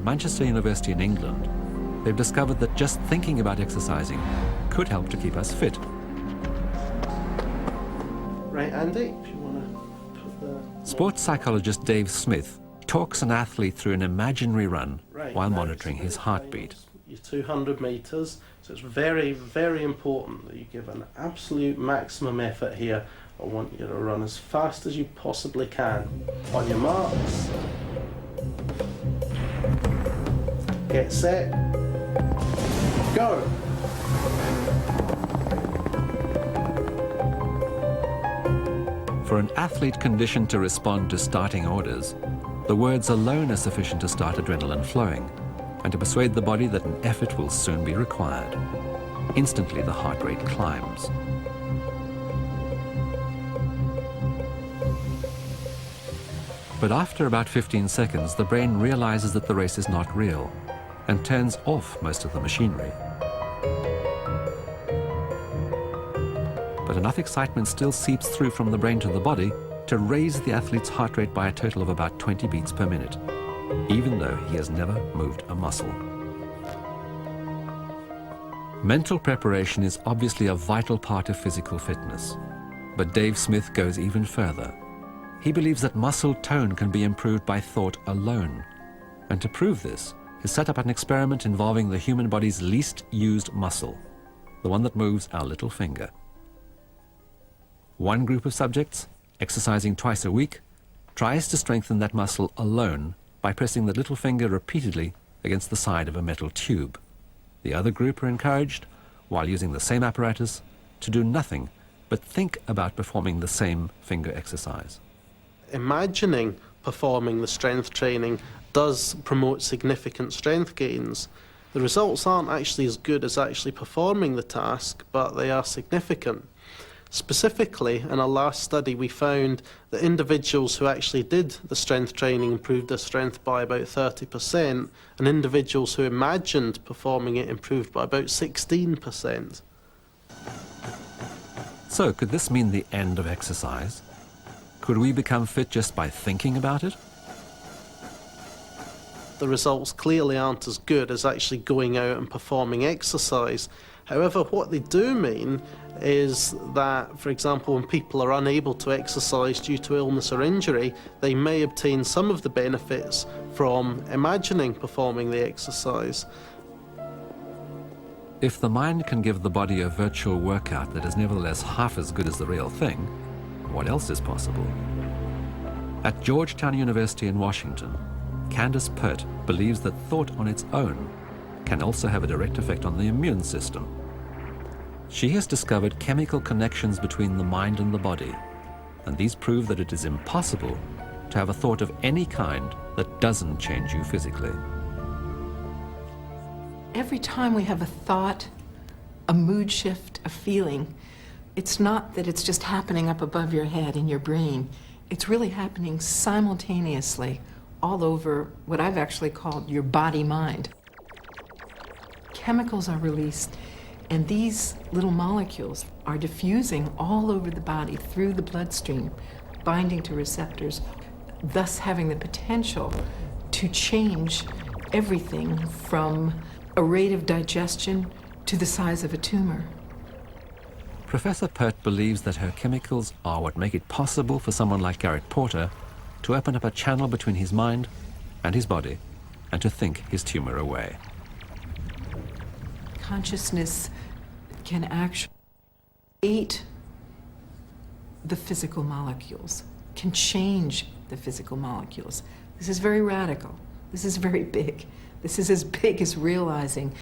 Manchester University in England, they've discovered that just thinking about exercising could help to keep us fit. Right, Andy, if you want to put the... Sports psychologist Dave Smith talks an athlete through an imaginary run while monitoring his heartbeat. Your 200 metres, so it's very, very important that you give an absolute maximum effort here. I want you to run as fast as you possibly can. On your marks, get set, go! For an athlete conditioned to respond to starting orders, the words alone are sufficient to start adrenaline flowing and to persuade the body that an effort will soon be required. Instantly, the heart rate climbs. But after about 15 seconds, the brain realizes that the race is not real and turns off most of the machinery. But enough excitement still seeps through from the brain to the body to raise the athlete's heart rate by a total of about 20 beats per minute, even though he has never moved a muscle. Mental preparation is obviously a vital part of physical fitness, but Dave Smith goes even further. He believes that muscle tone can be improved by thought alone, and to prove this, he set up an experiment involving the human body's least used muscle, the one that moves our little finger. One group of subjects, exercising twice a week, tries to strengthen that muscle alone by pressing the little finger repeatedly against the side of a metal tube. The other group are encouraged, while using the same apparatus, to do nothing but think about performing the same finger exercise. Imagining performing the strength training does promote significant strength gains. The results aren't actually as good as actually performing the task, but they are significant. Specifically, in our last study, we found that individuals who actually did the strength training improved their strength by about 30%, and individuals who imagined performing it improved by about 16%. So, could this mean the end of exercise? Could we become fit just by thinking about it? The results clearly aren't as good as actually going out and performing exercise. However, what they do mean is that, for example, when people are unable to exercise due to illness or injury, they may obtain some of the benefits from imagining performing the exercise. If the mind can give the body a virtual workout that is nevertheless half as good as the real thing, what else is possible? At Georgetown University in Washington, Candace Pert believes that thought on its own can also have a direct effect on the immune system. She has discovered chemical connections between the mind and the body, and these prove that it is impossible to have a thought of any kind that doesn't change you physically. Every time we have a thought, a mood shift, a feeling, it's not that it's just happening up above your head in your brain. It's really happening simultaneously all over what I've actually called your body-mind. Chemicals are released, and these little molecules are diffusing all over the body through the bloodstream, binding to receptors, thus having the potential to change everything from a rate of digestion to the size of a tumor. Professor Pert believes that her chemicals are what make it possible for someone like Garrett Porter to open up a channel between his mind and his body and to think his tumor away. Consciousness can actually create the physical molecules, can change the physical molecules. This is very radical. This is very big. This is as big as realizing